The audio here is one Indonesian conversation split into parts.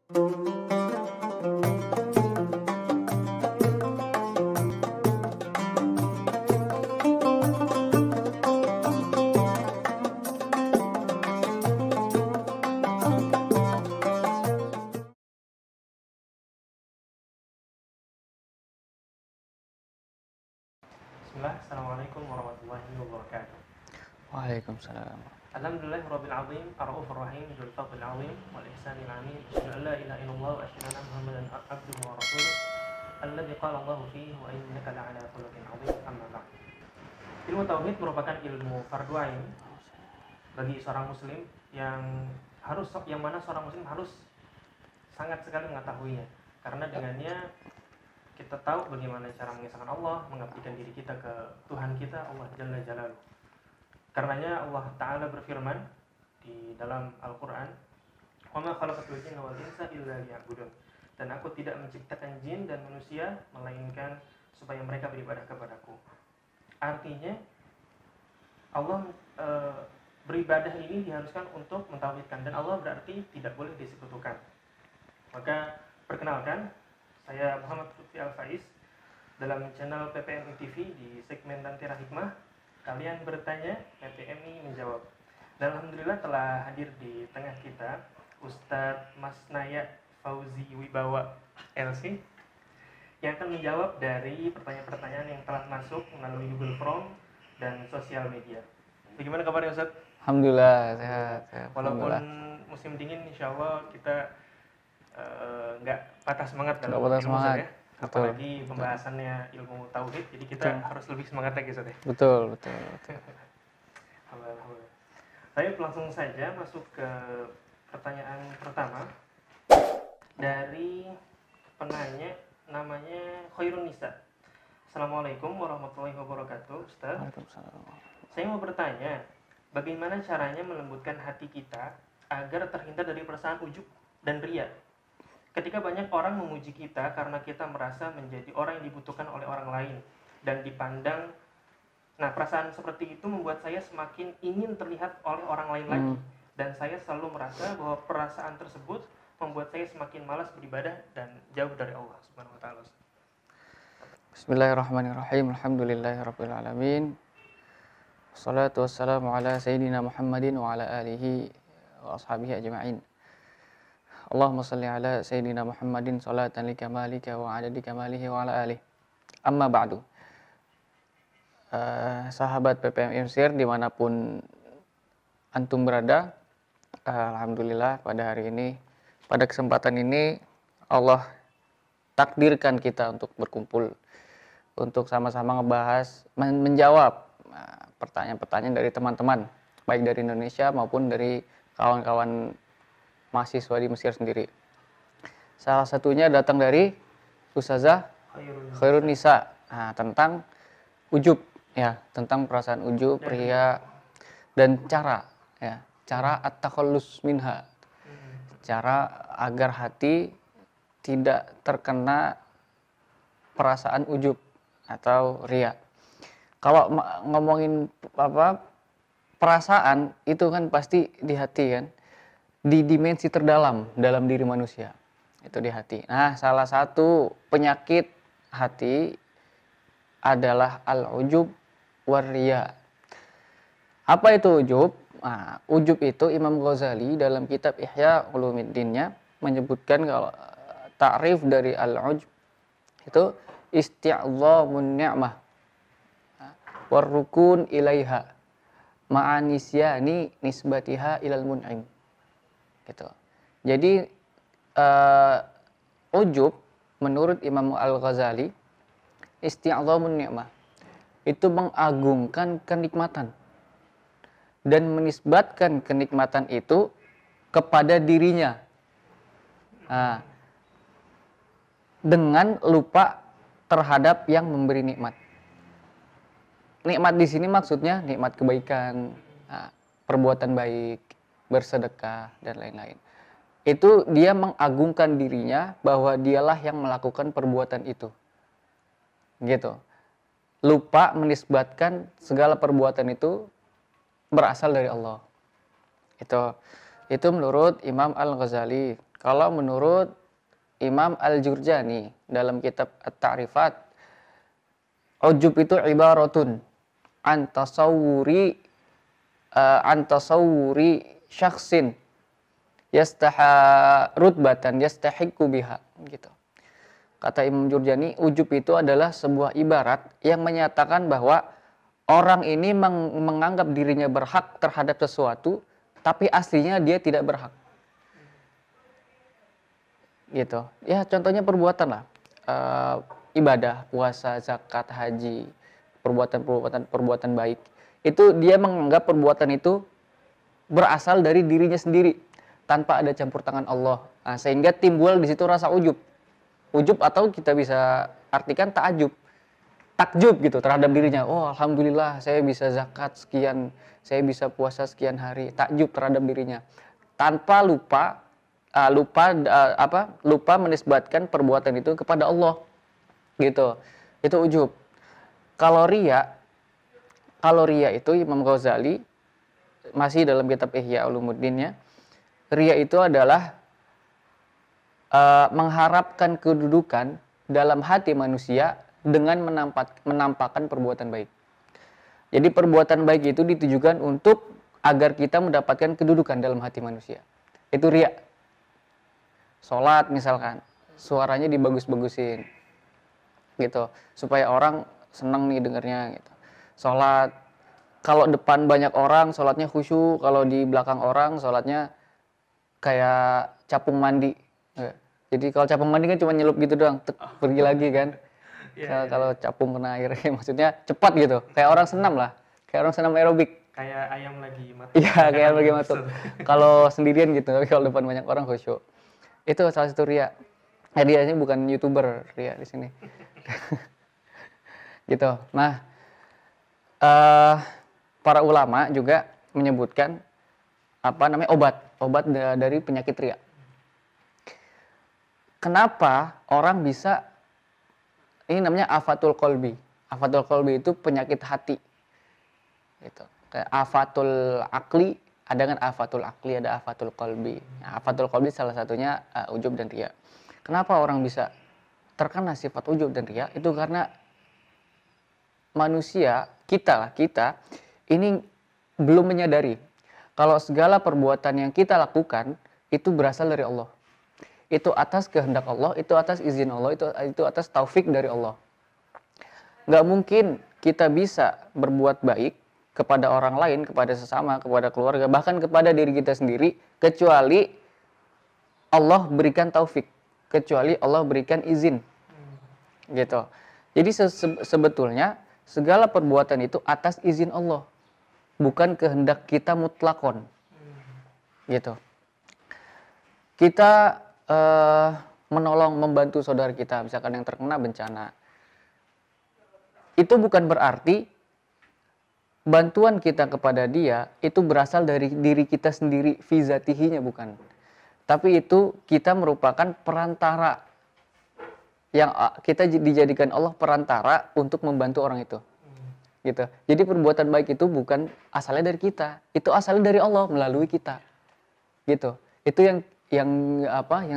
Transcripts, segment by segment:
Bismillah, Assalamualaikum warahmatullahi wabarakatuh. Waalaikumsalam. Alhamdulillahirabbil azim, ar-raufur rahim, dzul fadlil azim, wal ihsanil amin. Asyhadu an la ilaha illallah wa asyhadu anna Muhammadan abduhu wa rasuluh. Alladzi qala Allahu fihi wa innaka la'ala khuluqin azim. Amma ba'd. Ilmu tauhid merupakan ilmu fardu ain bagi seorang muslim yang mana seorang muslim harus sangat sekali mengetahuinya. Karena dengannya kita tahu bagaimana cara mengesahkan Allah, mengabdikan diri kita ke Tuhan kita, Allah Jalla Jalaluhu. Karenanya Allah Ta'ala berfirman di dalam Al-Quran, "Wa ma khalaqatul jinna wal insa illa liya'budun." Dan aku tidak menciptakan jin dan manusia melainkan supaya mereka beribadah kepadaku. Artinya Allah beribadah ini diharuskan untuk mentauhidkan, dan Allah berarti tidak boleh disekutukan. Maka perkenalkan, saya Muhammad Lutfi Al-Faiz dalam channel PPMI TV di segmen Tantira Hikmah. Kalian bertanya, PPMI menjawab. Dan alhamdulillah telah hadir di tengah kita Ustadz Mas Naya Fauzi Wibawa LC yang akan menjawab dari pertanyaan-pertanyaan yang telah masuk melalui Google Form dan sosial media. Bagaimana kabarnya Ustadz? Alhamdulillah sehat. Walaupun musim dingin, insya Allah kita nggak patah semangat dalam patah ilmu semangat. ya. Apalagi pembahasannya ilmu tauhid, jadi kita harus lebih semangat lagi Ustaz ya. Betul. Alhamdulillah. Saya langsung saja masuk ke pertanyaan pertama dari penanya, namanya Khairun Nisa. Assalamualaikum warahmatullahi wabarakatuh, Ustaz. Waalaikumsalam. Saya mau bertanya, bagaimana caranya melembutkan hati kita agar terhindar dari perasaan ujub dan riya? Ketika banyak orang memuji kita karena kita merasa menjadi orang yang dibutuhkan oleh orang lain dan dipandang. Nah, perasaan seperti itu membuat saya semakin ingin terlihat oleh orang lain lagi. Dan saya selalu merasa bahwa perasaan tersebut membuat saya semakin malas beribadah dan jauh dari Allah Subhanahu wa taala. Bismillahirrahmanirrahim. Alhamdulillahirabbil alamin. Wassalatu wassalamu ala sayyidina Muhammadin wa ala alihi wa ashabihi ajma'in. Allahumma salli ala sayyidina Muhammadin salatan likamalika wa adadi kamalihi wa ala alihi. Amma ba'du. Sahabat PPM Imsir dimanapun antum berada, alhamdulillah pada hari ini, pada kesempatan ini Allah takdirkan kita untuk berkumpul untuk sama-sama ngebahas, menjawab pertanyaan-pertanyaan dari teman-teman, baik dari Indonesia maupun dari kawan-kawan mahasiswa di Mesir sendiri. Salah satunya datang dari Ustazah Khairun Nisa, tentang ujub, ya, tentang perasaan ujub, riya, dan cara at-takhallus minha, cara agar hati tidak terkena perasaan ujub atau riya. Kalau ngomongin perasaan itu kan pasti di hati kan, di dimensi terdalam dalam diri manusia, itu di hati. Nah, salah satu penyakit hati adalah al-ujub war-riya. Apa itu ujub? Nah, ujub itu Imam Ghazali dalam kitab Ihya Ulumuddin-nya menyebutkan kalau ta'rif dari al-ujub itu isti'dhamun ni'mah war-rukun ilaiha ma'anisyani nisbatiha ilal mun'im. Gitu. Jadi ujub menurut Imam Al-Ghazali isti'dhamun ni'mah itu mengagungkan kenikmatan dan menisbatkan kenikmatan itu kepada dirinya, dengan lupa terhadap yang memberi nikmat. Nikmat di sini maksudnya nikmat kebaikan, perbuatan baik, bersedekah, dan lain-lain. Itu dia mengagungkan dirinya bahwa dialah yang melakukan perbuatan itu. Gitu. Lupa menisbatkan segala perbuatan itu berasal dari Allah. Itu menurut Imam Al-Ghazali. Kalau menurut Imam Al-Jurjani dalam kitab At-Ta'rifat, ujub itu ibaratun an tasawwuri syakhsin rutbatan yastahiqqu biha gitu. Kata Imam Jurjani, ujub itu adalah sebuah ibarat yang menyatakan bahwa orang ini menganggap dirinya berhak terhadap sesuatu, tapi aslinya dia tidak berhak. Gitu. Ya contohnya perbuatan lah. Ibadah, puasa, zakat, haji, perbuatan baik. Itu dia menganggap perbuatan itu berasal dari dirinya sendiri tanpa ada campur tangan Allah. Nah, sehingga timbul di situ rasa ujub. Ujub atau kita bisa artikan takjub gitu terhadap dirinya. Oh, alhamdulillah saya bisa zakat sekian, saya bisa puasa sekian hari. Takjub terhadap dirinya. Tanpa lupa menisbatkan perbuatan itu kepada Allah. Gitu. Itu ujub. Kalau riya itu Imam Ghazali masih dalam kitab Ihya Ulumuddin-nya, riya itu adalah mengharapkan kedudukan dalam hati manusia dengan menampakkan perbuatan baik. Jadi perbuatan baik itu ditujukan untuk agar kita mendapatkan kedudukan dalam hati manusia. Itu riya. Sholat misalkan, suaranya dibagus-bagusin, gitu, supaya orang senang nih dengarnya. Gitu. Sholat, kalau depan banyak orang, sholatnya khusyuk. Kalau di belakang orang, sholatnya kayak capung mandi. Jadi kalau capung mandi kan cuma nyelup gitu doang, pergi lagi kan. Kalau capung kena air, maksudnya cepat gitu. Kayak orang senam lah, kayak orang senam aerobik. Kayak ayam lagi mati. Iya, kayak ayam lagi mati. Kalau sendirian gitu, tapi kalau depan banyak orang khusyuk. Itu salah satu riya. Dia ini bukan YouTuber riya di sini. Gitu. Nah, para ulama juga menyebutkan obat dari penyakit riya. Kenapa orang bisa, ini namanya afatul qalbi. Afatul qalbi itu penyakit hati. Gitu. Kayak afatul akli, ada kan afatul akli, ada afatul qalbi. Nah, afatul qalbi salah satunya ujub dan riya. Kenapa orang bisa terkena sifat ujub dan riya? Itu karena manusia, kita ini belum menyadari kalau segala perbuatan yang kita lakukan itu berasal dari Allah. Itu atas kehendak Allah, itu atas izin Allah, itu atas taufik dari Allah. Nggak mungkin kita bisa berbuat baik kepada orang lain, kepada sesama, kepada keluarga, bahkan kepada diri kita sendiri, kecuali Allah berikan taufik, kecuali Allah berikan izin. Gitu. Jadi sebetulnya segala perbuatan itu atas izin Allah, bukan kehendak kita mutlakon. Gitu. Kita menolong, membantu saudara kita, misalkan yang terkena bencana. Itu bukan berarti bantuan kita kepada dia itu berasal dari diri kita sendiri, fi zatihinya, bukan. Tapi itu kita merupakan perantara, yang kita dijadikan Allah perantara untuk membantu orang itu. Gitu. Jadi perbuatan baik itu bukan asalnya dari kita, itu asalnya dari Allah melalui kita. Gitu. Itu yang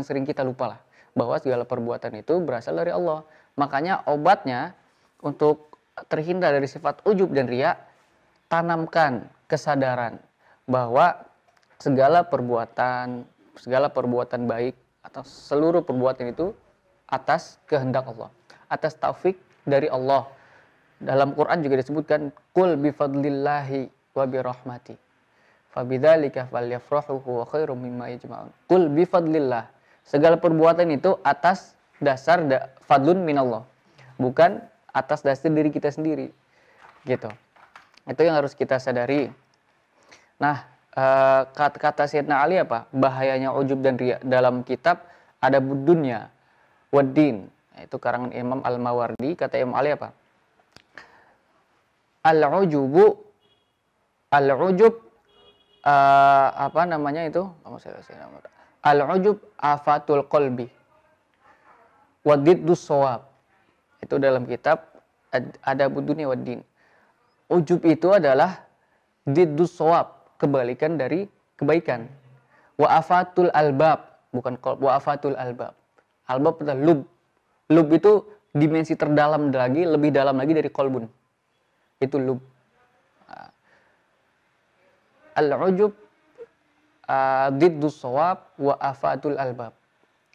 sering kita lupa lah, bahwa segala perbuatan itu berasal dari Allah. Makanya obatnya untuk terhindar dari sifat ujub dan riya, tanamkan kesadaran bahwa segala perbuatan baik atau seluruh perbuatan itu atas kehendak Allah, atas taufik dari Allah. Dalam Quran juga disebutkan, qul bifadlillahi wa birahmati fabidzalika falyafrahu huwa khairum mimma yajma'un. Qul bifadlillah, segala perbuatan itu atas dasar fadlun minallah, bukan atas dasar diri kita sendiri. Gitu. Itu yang harus kita sadari. Nah, kata Sayyidina Ali apa? Bahayanya ujub dan riya. Dalam kitab ada Dunya Waddin, itu karangan Imam Al-Mawardi. Kata Imam Ali apa? Al-ujub Al-ujub afatul qalbi wadiddus shawab. Itu dalam kitab ada Dunya Waddin. Ujub itu adalah diddus shawab, kebalikan dari kebaikan. Wa afatul albab, bukan qalb. Wa afatul albab. Albab adalah lub. Lub itu dimensi terdalam lagi, lebih dalam lagi dari qalbun. Itu lub. Al-ujub diddus shawab wa afatul albab.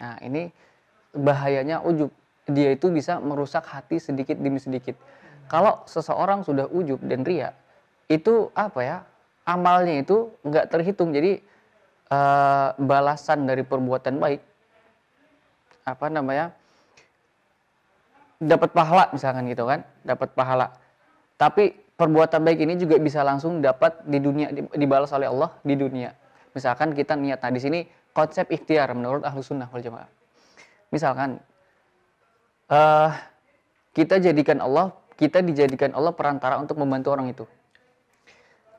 Nah, ini bahayanya ujub. Dia itu bisa merusak hati sedikit demi sedikit. Kalau seseorang sudah ujub dan riya, itu apa ya? Amalnya itu nggak terhitung. Jadi balasan dari perbuatan baik, apa namanya, dapat pahala misalkan gitu kan, dapat pahala. Tapi perbuatan baik ini juga bisa langsung dapat di dunia, dibalas oleh Allah di dunia. Misalkan kita niat, nah di sini konsep ikhtiar menurut Ahlus Sunnah wal Jamaah. Misalkan kita dijadikan Allah perantara untuk membantu orang itu.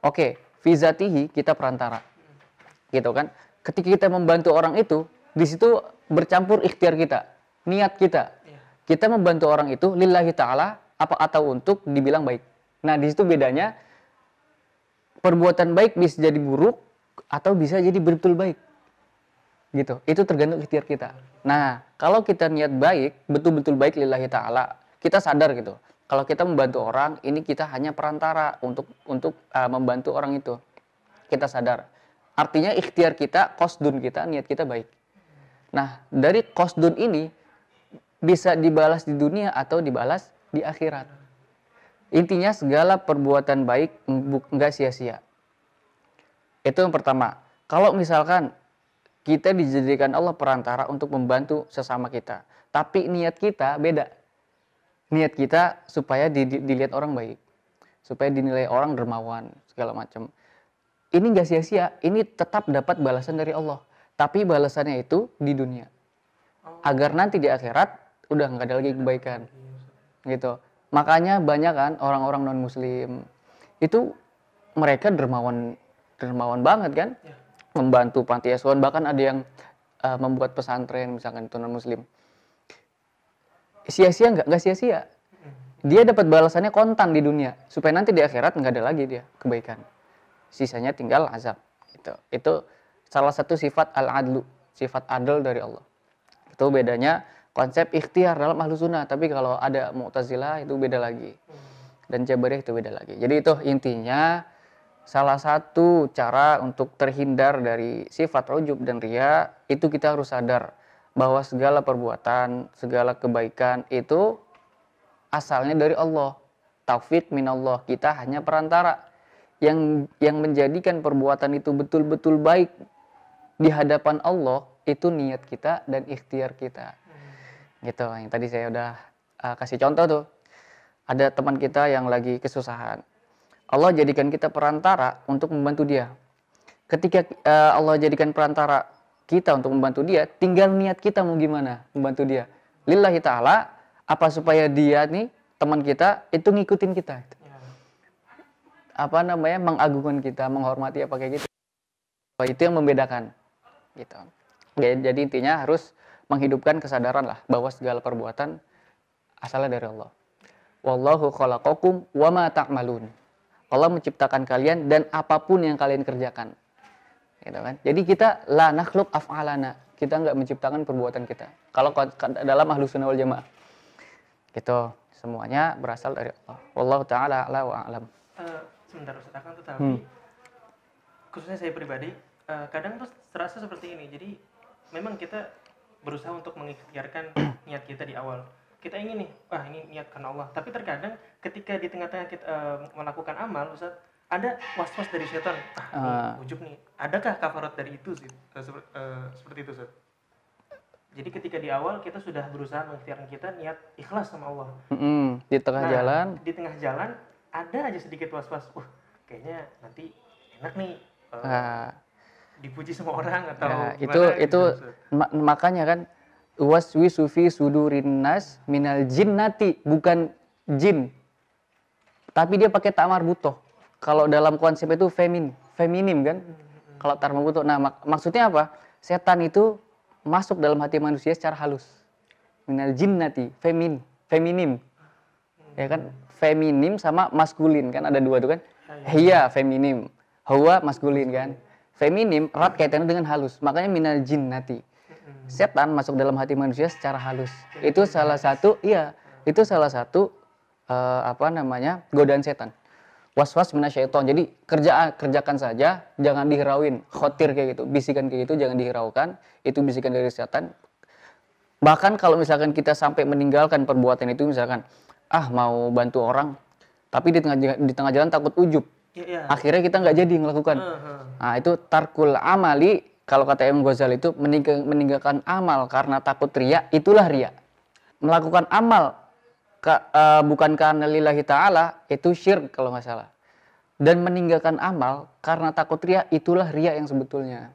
Oke, fizatihi kita perantara, gitu kan? Ketika kita membantu orang itu, di situ bercampur ikhtiar kita, niat kita. Kita membantu orang itu lillahi ta'ala apa atau untuk dibilang baik. Nah, di situ bedanya perbuatan baik bisa jadi buruk atau bisa jadi betul baik. Gitu. Itu tergantung ikhtiar kita. Nah, kalau kita niat baik, betul-betul baik lillahi ta'ala, kita sadar gitu. Kalau kita membantu orang, ini kita hanya perantara untuk membantu orang itu. Kita sadar. Artinya ikhtiar kita, qasdun kita, niat kita baik. Nah, dari qasdun ini bisa dibalas di dunia atau dibalas di akhirat. Intinya segala perbuatan baik enggak sia-sia. Itu yang pertama. Kalau misalkan kita dijadikan Allah perantara untuk membantu sesama kita, tapi niat kita beda. Niat kita supaya dilihat orang baik, supaya dinilai orang dermawan, segala macam. Ini enggak sia-sia, ini tetap dapat balasan dari Allah. Tapi balasannya itu di dunia. Agar nanti di akhirat udah nggak ada lagi kebaikan. Gitu. Makanya banyak kan orang-orang non-muslim itu mereka dermawan banget kan, membantu panti asuhan, bahkan ada yang membuat pesantren misalkan itu non-muslim. Sia-sia nggak sia-sia. Dia dapat balasannya kontan di dunia, supaya nanti di akhirat nggak ada lagi dia kebaikan. Sisanya tinggal azab. Itu salah satu sifat al-adlu, sifat adil dari Allah. Itu bedanya konsep ikhtiar dalam Ahlus Sunnah, tapi kalau ada Mu'tazilah itu beda lagi. Dan Jabariyah itu beda lagi. Jadi itu intinya salah satu cara untuk terhindar dari sifat ujub dan riya, itu kita harus sadar bahwa segala perbuatan, segala kebaikan itu asalnya dari Allah. Taufik minallah, kita hanya perantara. Yang menjadikan perbuatan itu betul-betul baik di hadapan Allah itu niat kita dan ikhtiar kita. Gitu, yang tadi saya udah kasih contoh tuh. Ada teman kita yang lagi kesusahan. Allah jadikan kita perantara untuk membantu dia. Ketika Allah jadikan perantara kita untuk membantu dia, tinggal niat kita mau gimana membantu dia. Lillahi ta'ala, apa supaya dia nih, teman kita, itu ngikutin kita. Apa namanya, mengagungkan kita, menghormati apa kayak gitu. Itu yang membedakan. Gitu. Jadi intinya harus menghidupkan kesadaran lah bahwa segala perbuatan asalnya dari Allah. Wallahu khalaqakum wa ma ta'malun. Allah menciptakan kalian dan apapun yang kalian kerjakan. Gitu kan? Jadi kita la nakhluq af'alana. Kita enggak menciptakan perbuatan kita. Kalau dalam Ahlus Sunnah wal Jamaah. Gitu. Semuanya berasal dari Allah. Wallahu taala a'la wa a'lam. Sebentar Ustaz, akan tetapi khususnya saya pribadi kadang tuh terasa seperti ini. Jadi memang kita berusaha untuk mengikhtiarkan niat kita di awal. Kita ingin nih, ini niat karena Allah. Tapi terkadang ketika di tengah-tengah kita melakukan amal, Ustaz, ada was-was dari setan. Ini ujub nih. Adakah kafarat dari itu sih? Seperti itu, Ustaz. Jadi ketika di awal kita sudah berusaha mengikhtiarkan kita niat ikhlas sama Allah. Di tengah jalan ada aja sedikit was-was. Kayaknya nanti enak nih. Dipuji sama orang atau gimana itu makanya kan waswisu fi sudurin nas minal jinnati, bukan jin, tapi dia pakai ta marbutoh. Kalau dalam konsep itu feminim kan, kalau ta marbutoh. Nah maksudnya apa? Setan itu masuk dalam hati manusia secara halus. Minal jinnati, feminim, ya kan, feminim sama maskulin kan ada dua tuh kan, hiya feminim, huwa maskulin kan. Feminim erat kaitannya dengan halus, makanya minal jinnati. Setan masuk dalam hati manusia secara halus. Itu salah satu, itu salah satu godaan setan. Was-was minasyaiton. Jadi kerjakan saja, jangan dihirauin. Khotir kayak gitu, bisikan kayak gitu jangan dihiraukan. Itu bisikan dari setan. Bahkan kalau misalkan kita sampai meninggalkan perbuatan itu, misalkan mau bantu orang, tapi di tengah jalan takut ujub. Akhirnya kita nggak jadi melakukan. Nah, itu tarkul amali, kalau kata Imam Ghazali itu meninggalkan amal karena takut riya, itulah riya. Melakukan amal bukan karena lillahi ta'ala, itu syirk kalau nggak salah. Dan meninggalkan amal karena takut riya, itulah riya yang sebetulnya.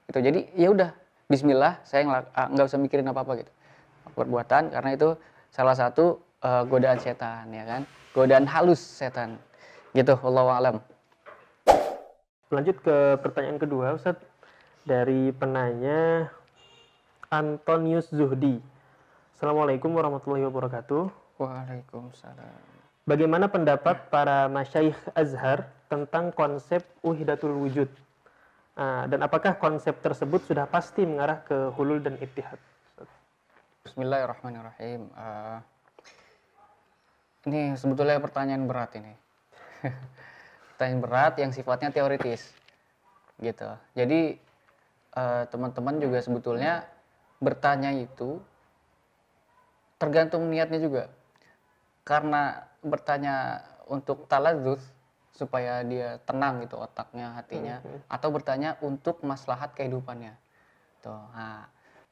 Itu jadi ya udah, bismillah, saya nggak usah mikirin apa-apa gitu. Perbuatan, karena itu salah satu godaan setan, ya kan? Godaan halus setan. Gitu, wallahu a'lam. Lanjut ke pertanyaan kedua, Ustaz. Dari penanya Antonius Zuhdi. Assalamualaikum warahmatullahi wabarakatuh. Waalaikumsalam. Bagaimana pendapat para masyayikh Azhar tentang konsep wahdatul wujud? Dan apakah konsep tersebut sudah pasti mengarah ke hulul dan ittihad? Bismillahirrahmanirrahim. Ini sebetulnya pertanyaan berat ini. Pertanyaan berat yang sifatnya teoritis. Gitu. Jadi teman-teman juga sebetulnya bertanya itu tergantung niatnya juga. Karena bertanya untuk taladzuz supaya dia tenang gitu otaknya, hatinya, atau bertanya untuk maslahat kehidupannya. Tuh. Nah,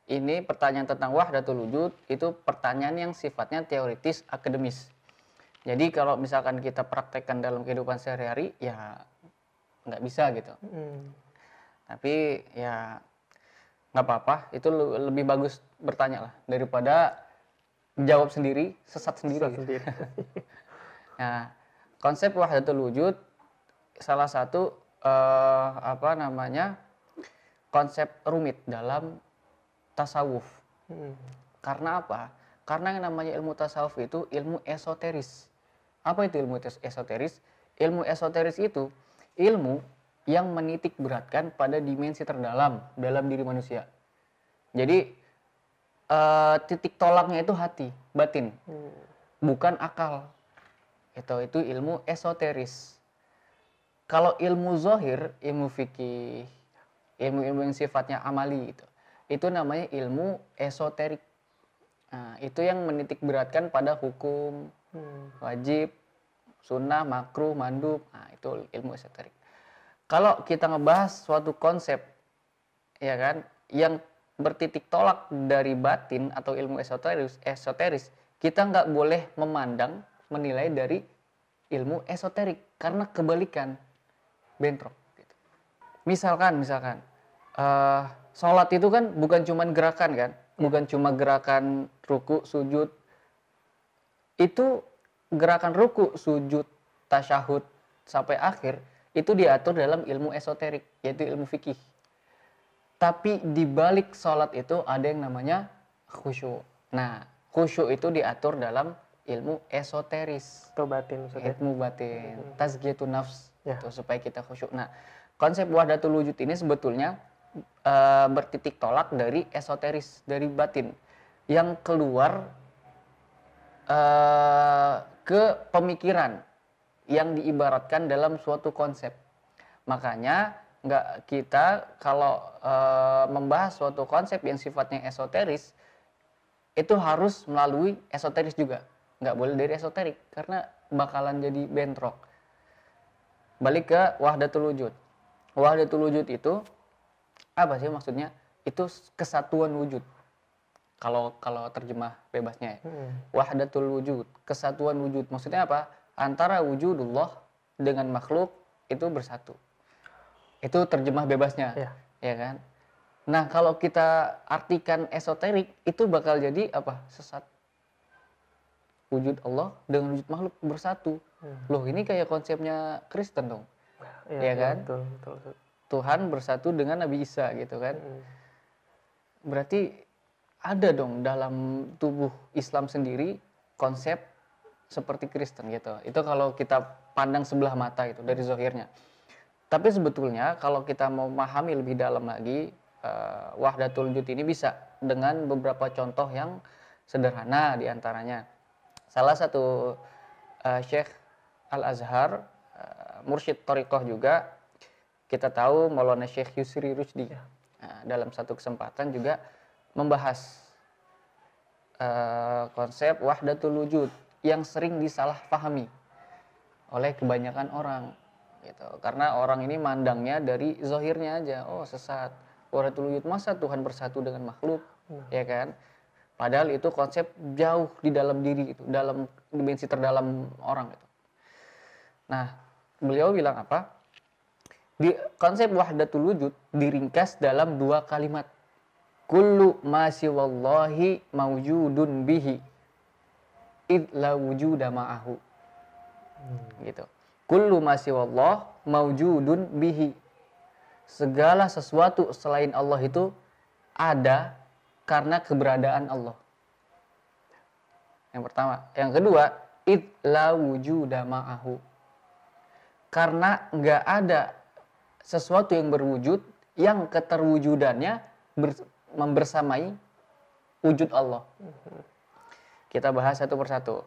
ini pertanyaan tentang wahdatul wujud itu pertanyaan yang sifatnya teoritis, akademis. Jadi kalau misalkan kita praktekkan dalam kehidupan sehari-hari, ya nggak bisa gitu. Tapi ya nggak apa-apa, itu lebih bagus bertanya lah daripada jawab sendiri, sesat sendiri. Nah, konsep wahdatul wujud salah satu konsep rumit dalam tasawuf. Karena apa? Karena yang namanya ilmu tasawuf itu ilmu esoteris. Apa itu ilmu esoteris? Ilmu esoteris itu ilmu yang menitik beratkan pada dimensi terdalam dalam diri manusia. Jadi titik tolaknya itu hati, batin, bukan akal. Itu ilmu esoteris. Kalau ilmu zohir, ilmu fikih, ilmu-ilmu yang sifatnya amali itu namanya ilmu esoterik. Nah, itu yang menitik beratkan pada hukum, wajib, sunnah, makruh, mandub. Nah, itu ilmu esoterik. Kalau kita ngebahas suatu konsep, ya kan, yang bertitik tolak dari batin atau ilmu esoteris, kita nggak boleh menilai dari ilmu esoterik karena kebalikan, bentrok. Gitu. Misalkan, sholat itu kan bukan cuma gerakan kan, bukan cuma gerakan ruku, sujud. Itu gerakan ruku, sujud, tasyahud sampai akhir itu diatur dalam ilmu esoterik, yaitu ilmu fikih. Tapi di balik sholat itu ada yang namanya khusyuk. Nah, khusyuk itu diatur dalam ilmu esoteris. Atau batin. Ilmu batin. Tazkiyatun nafs. Supaya kita khusyuk. Nah, konsep wahdatul wujud ini sebetulnya bertitik tolak dari esoteris, dari batin. Yang keluar ke pemikiran yang diibaratkan dalam suatu konsep. Makanya kita kalau membahas suatu konsep yang sifatnya esoteris itu harus melalui esoteris juga, nggak boleh dari esoterik karena bakalan jadi bentrok. Balik ke wahdatul wujud. Wahdatul wujud itu apa sih maksudnya? Itu kesatuan wujud. Kalau terjemah bebasnya ya. Wahdatul wujud, kesatuan wujud. Maksudnya apa? Antara wujudullah dengan makhluk itu bersatu. Itu terjemah bebasnya, ya kan? Nah, kalau kita artikan esoterik, itu bakal jadi apa? Sesat. Wujud Allah dengan wujud makhluk bersatu. Loh, ini kayak konsepnya Kristen dong, ya kan? Betul. Tuhan bersatu dengan Nabi Isa, gitu kan? Berarti ada dong dalam tubuh Islam sendiri konsep seperti Kristen, gitu. Itu kalau kita pandang sebelah mata itu dari zahirnya. Tapi sebetulnya kalau kita mau memahami lebih dalam lagi, wahdatul wujud ini bisa dengan beberapa contoh yang sederhana diantaranya. Salah satu Syekh Al-Azhar, mursyid Thariqah juga, kita tahu Maulana Syekh Yusri Rusdi, dalam satu kesempatan juga membahas konsep wahdatul wujud yang sering disalahpahami oleh kebanyakan orang gitu. Karena orang ini mandangnya dari zahirnya aja, oh sesat, wahdatul wujud, masa Tuhan bersatu dengan makhluk, ya kan? Padahal itu konsep jauh di dalam diri itu, dalam dimensi terdalam orang itu. Nah, beliau bilang apa? Di konsep wahdatul wujud diringkas dalam 2 kalimat. Kullu ma siwallahi mawjudun bihi id la wujuda ma'ahu. Gitu. Kullu ma siwallah mawjudun bihi. Segala sesuatu selain Allah itu ada karena keberadaan Allah. Yang pertama. Yang kedua, id la wujuda ma'ahu. Karena nggak ada sesuatu yang berwujud yang keterwujudannya membersamai wujud Allah. Kita bahas satu persatu.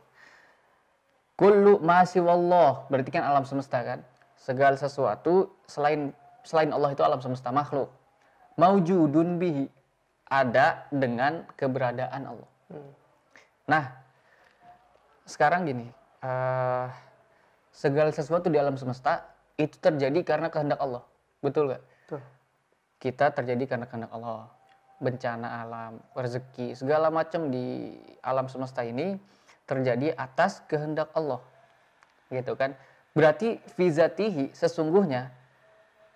Kullu ma siwallah, berarti kan alam semesta kan? Segala sesuatu selain Allah itu alam semesta, makhluk. Maujudun bihi, ada dengan keberadaan Allah. Nah, sekarang gini, segala sesuatu di alam semesta itu terjadi karena kehendak Allah. Betul nggak? Betul. Kita terjadi karena kehendak Allah. Bencana alam, rezeki, segala macam di alam semesta ini terjadi atas kehendak Allah. Gitu kan? Berarti fi zatihi, sesungguhnya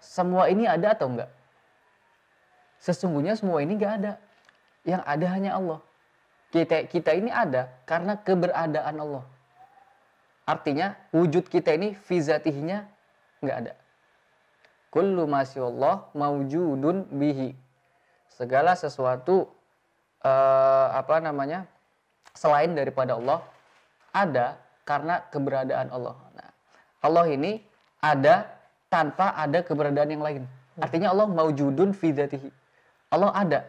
semua ini ada atau enggak? Sesungguhnya semua ini enggak ada. Yang ada hanya Allah. Kita ini ada karena keberadaan Allah. Artinya wujud kita ini fi zatihinya enggak ada. Kullu ma siwallah mawjudun bihi. Segala sesuatu selain daripada Allah ada karena keberadaan Allah. Nah, Allah ini ada tanpa ada keberadaan yang lain. Artinya Allah mawjudun fi dzatihi. Allah ada.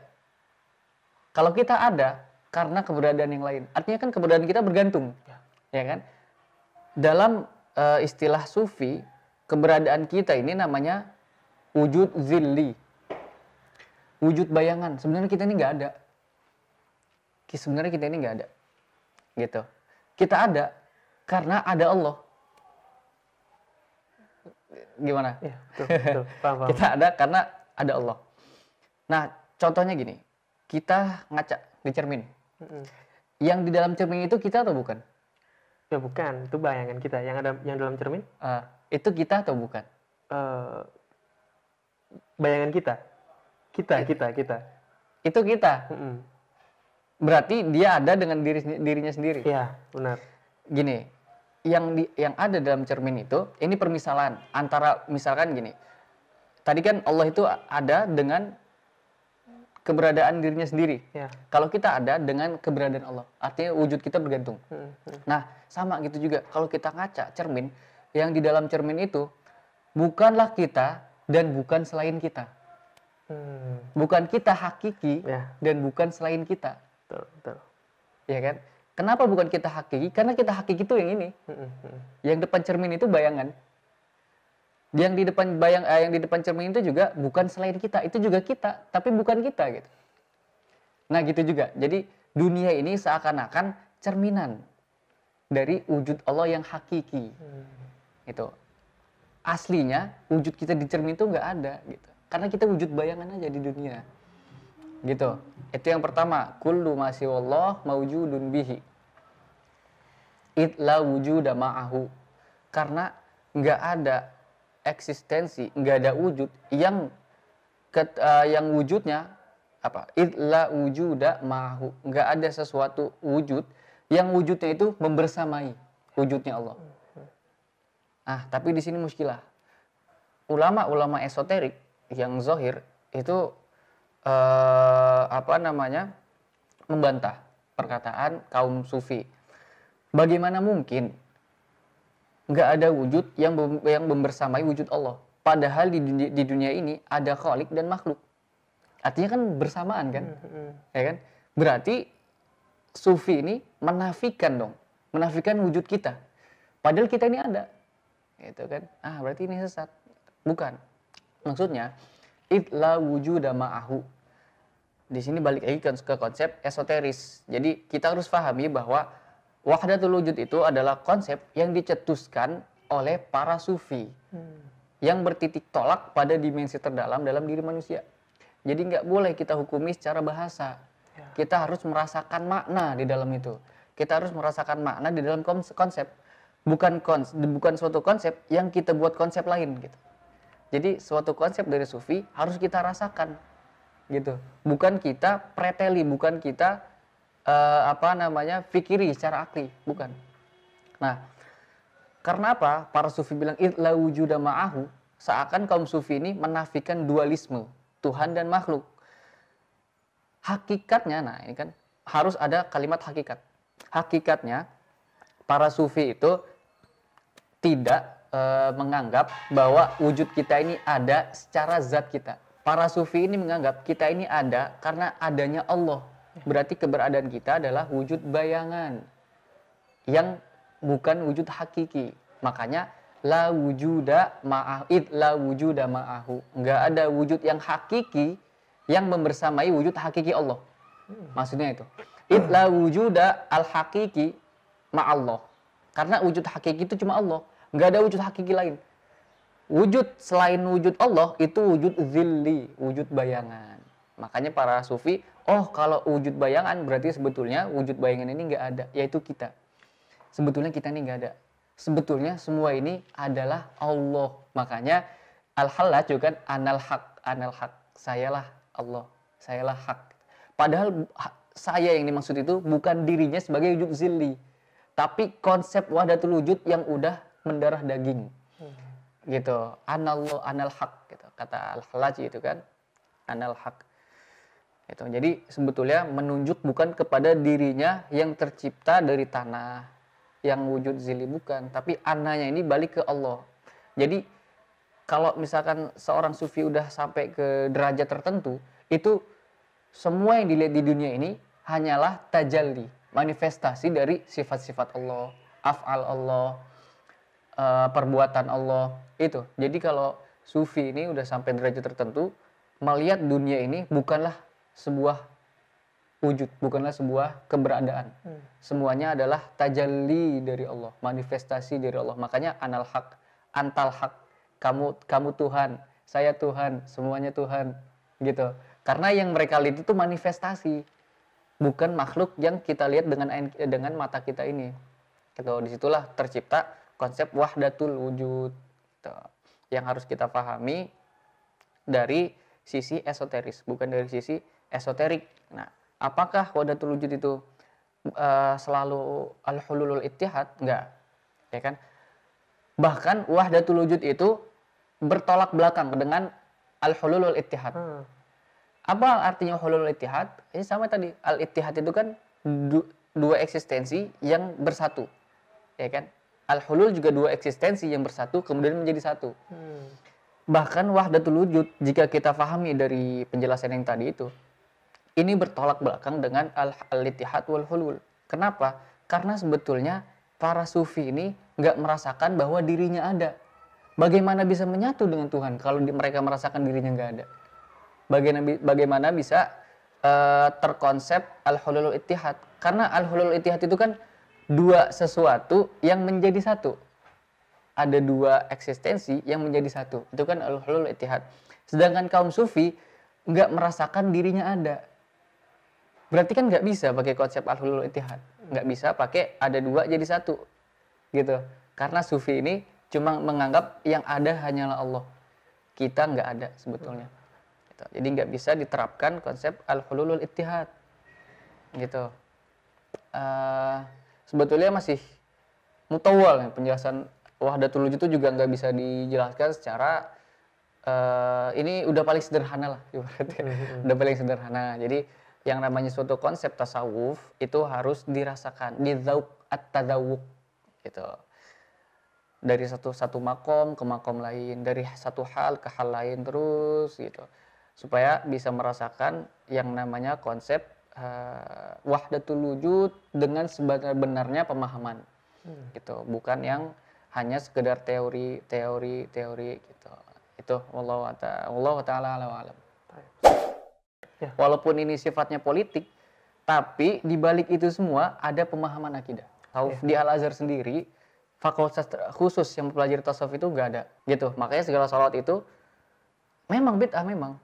Kalau kita ada karena keberadaan yang lain. Artinya kan keberadaan kita bergantung. Ya kan? Dalam istilah sufi, keberadaan kita ini namanya wujud zilli. Wujud bayangan. Sebenarnya kita ini nggak ada. Sebenarnya kita ini nggak ada. Gitu. Kita ada karena ada Allah. Gimana? Ya, betul. Paham. Kita ada karena ada Allah. Nah, contohnya gini. Kita ngaca di cermin. Yang di dalam cermin itu kita atau bukan? Ya bukan, itu bayangan kita. Yang dalam cermin? Itu kita atau bukan? Bayangan kita. Kita. Itu kita. Berarti dia ada dengan dirinya sendiri. Iya, benar. Gini, yang ada dalam cermin itu, ini permisalan antara, misalkan gini. Tadi kan Allah itu ada dengan keberadaan dirinya sendiri. Ya. Kalau kita ada dengan keberadaan Allah, artinya wujud kita bergantung. Nah, sama gitu juga. Kalau kita ngaca cermin, yang di dalam cermin itu bukanlah kita dan bukan selain kita. Bukan kita hakiki dan bukan selain kita. Betul. Ya kan? Kenapa bukan kita hakiki? Karena kita hakiki itu yang ini. Yang depan cermin itu bayangan. Yang di depan cermin itu juga bukan selain kita, itu juga kita, tapi bukan kita gitu. Nah, gitu juga. Jadi dunia ini seakan-akan cerminan dari wujud Allah yang hakiki. Gitu. Aslinya wujud kita di cermin itu nggak ada gitu. Karena kita wujud bayangan aja di dunia. Gitu. Itu yang pertama. Kullu ma siwallah mawjudun bihi. Id la wujuda ma'ahu. Karena nggak ada eksistensi, nggak ada wujud yang wujudnya apa? Id la wujuda ma'ahu. Nggak ada sesuatu wujud yang wujudnya itu membersamai wujudnya Allah. Ah, tapi di sini muskilah. Ulama-ulama esoterik yang zahir itu membantah perkataan kaum sufi. Bagaimana mungkin nggak ada wujud yang membersamai wujud Allah? Padahal di dunia ini ada khalik dan makhluk. Artinya kan bersamaan kan, ya kan? Berarti sufi ini menafikan dong, menafikan wujud kita. Padahal kita ini ada, gitu kan? Berarti ini sesat. Bukan. Maksudnya, la wujuda ma'ahu. Di sini balik lagi ke konsep esoteris. Jadi kita harus pahami bahwa wahdatul wujud itu adalah konsep yang dicetuskan oleh para sufi yang bertitik tolak pada dimensi terdalam dalam diri manusia. Jadi nggak boleh kita hukumi secara bahasa. Kita harus merasakan makna di dalam itu. Kita harus merasakan makna di dalam konsep. Bukan suatu konsep yang kita buat konsep lain gitu. Jadi suatu konsep dari sufi harus kita rasakan gitu. Bukan kita preteli, bukan kita fikiri secara akli, bukan. Nah, karena apa? Para sufi bilang la wujuda ma'ahu, seakan kaum sufi ini menafikan dualisme Tuhan dan makhluk. Hakikatnya, nah ini kan harus ada kalimat hakikat. Hakikatnya para sufi itu tidak menganggap bahwa wujud kita ini ada secara zat kita. Para sufi ini menganggap kita ini ada karena adanya Allah. Berarti keberadaan kita adalah wujud bayangan yang bukan wujud hakiki. Makanya la wujuda ma'ahu. Enggak ada wujud yang hakiki yang membersamai wujud hakiki Allah. Maksudnya itu. La wujuda al-hakiki ma'allah. Karena wujud hakiki itu cuma Allah. Enggak ada wujud hakiki lain. Wujud selain wujud Allah itu wujud zilli, wujud bayangan. Makanya para sufi, kalau wujud bayangan berarti sebetulnya wujud bayangan ini enggak ada, yaitu kita. Sebetulnya kita ini enggak ada. Sebetulnya semua ini adalah Allah. Makanya Al-Hallaj juga kan anal haq, sayalah Allah, sayalah hak. Padahal saya yang dimaksud itu bukan dirinya sebagai wujud zilli, tapi konsep wahdatul wujud yang udah mendarah daging. Gitu. Anal haq gitu. Kata Al-Hallaj itu kan anal haq. Itu. Jadi sebetulnya menunjuk bukan kepada dirinya yang tercipta dari tanah, yang wujud zilli, bukan, tapi ananya ini balik ke Allah. Jadi kalau misalkan seorang sufi udah sampai ke derajat tertentu, itu semua yang dilihat di dunia ini hanyalah tajalli, manifestasi dari sifat-sifat Allah, af'al Allah, perbuatan Allah itu. Jadi kalau sufi ini udah sampai derajat tertentu, melihat dunia ini bukanlah sebuah wujud, bukanlah sebuah keberadaan. Semuanya adalah tajalli dari Allah, manifestasi dari Allah. Makanya anal haq, antal haq, kamu Tuhan, saya Tuhan, semuanya Tuhan, gitu. Karena yang mereka lihat itu manifestasi, bukan makhluk yang kita lihat dengan mata kita ini. Gitu. Disitulah tercipta konsep wahdatul wujud, gitu, yang harus kita pahami dari sisi esoteris, bukan dari sisi esoterik. Nah, apakah wahdatul wujud itu selalu al-hululul ittihad? Enggak, ya kan? Bahkan wahdatul wujud itu bertolak belakang dengan al-hululul ittihad. Apa artinya hululul ittihad? Ini sama tadi, al-ittihad itu kan dua eksistensi yang bersatu, ya kan? Al-hulul juga dua eksistensi yang bersatu kemudian menjadi satu. Bahkan wahdatul wujud, jika kita pahami dari penjelasan yang tadi itu, ini bertolak belakang dengan al-ittihad wal hulul. Kenapa? Karena sebetulnya para sufi ini nggak merasakan bahwa dirinya ada. Bagaimana bisa menyatu dengan Tuhan kalau mereka merasakan dirinya nggak ada? Bagaimana bisa terkonsep al-hulul ittihad? Karena al-hulul ittihad itu kan dua sesuatu yang menjadi satu. Ada dua eksistensi yang menjadi satu. Itu kan al-hulul ittihad. Sedangkan kaum sufi nggak merasakan dirinya ada. Berarti kan nggak bisa pakai konsep al-hulul ittihad. Nggak bisa pakai ada dua jadi satu. Gitu. Karena sufi ini cuma menganggap yang ada hanyalah Allah. Kita nggak ada sebetulnya. Gitu. Jadi nggak bisa diterapkan konsep al-hulul ittihad. Gitu. Sebetulnya masih mutawal penjelasan wahdatul wujud itu juga nggak bisa dijelaskan secara ini udah paling sederhana lah ibaratnya. Udah paling sederhana. Jadi yang namanya suatu konsep tasawuf itu harus dirasakan, dzauq at-tadzawuq gitu. Dari satu makom ke makom lain, dari satu hal ke hal lain terus gitu. supaya bisa merasakan yang namanya konsep wahdatul wujud dengan sebenar-benarnya pemahaman gitu, bukan yang hanya sekedar teori gitu. Itu wallahu taala alam. Ya. Walaupun ini sifatnya politik, tapi di balik itu semua ada pemahaman akidah. Tahu di Al-Azhar sendiri fakultas khusus yang mempelajari tasawuf itu nggak ada gitu. Makanya segala salawat itu memang bid'ah memang.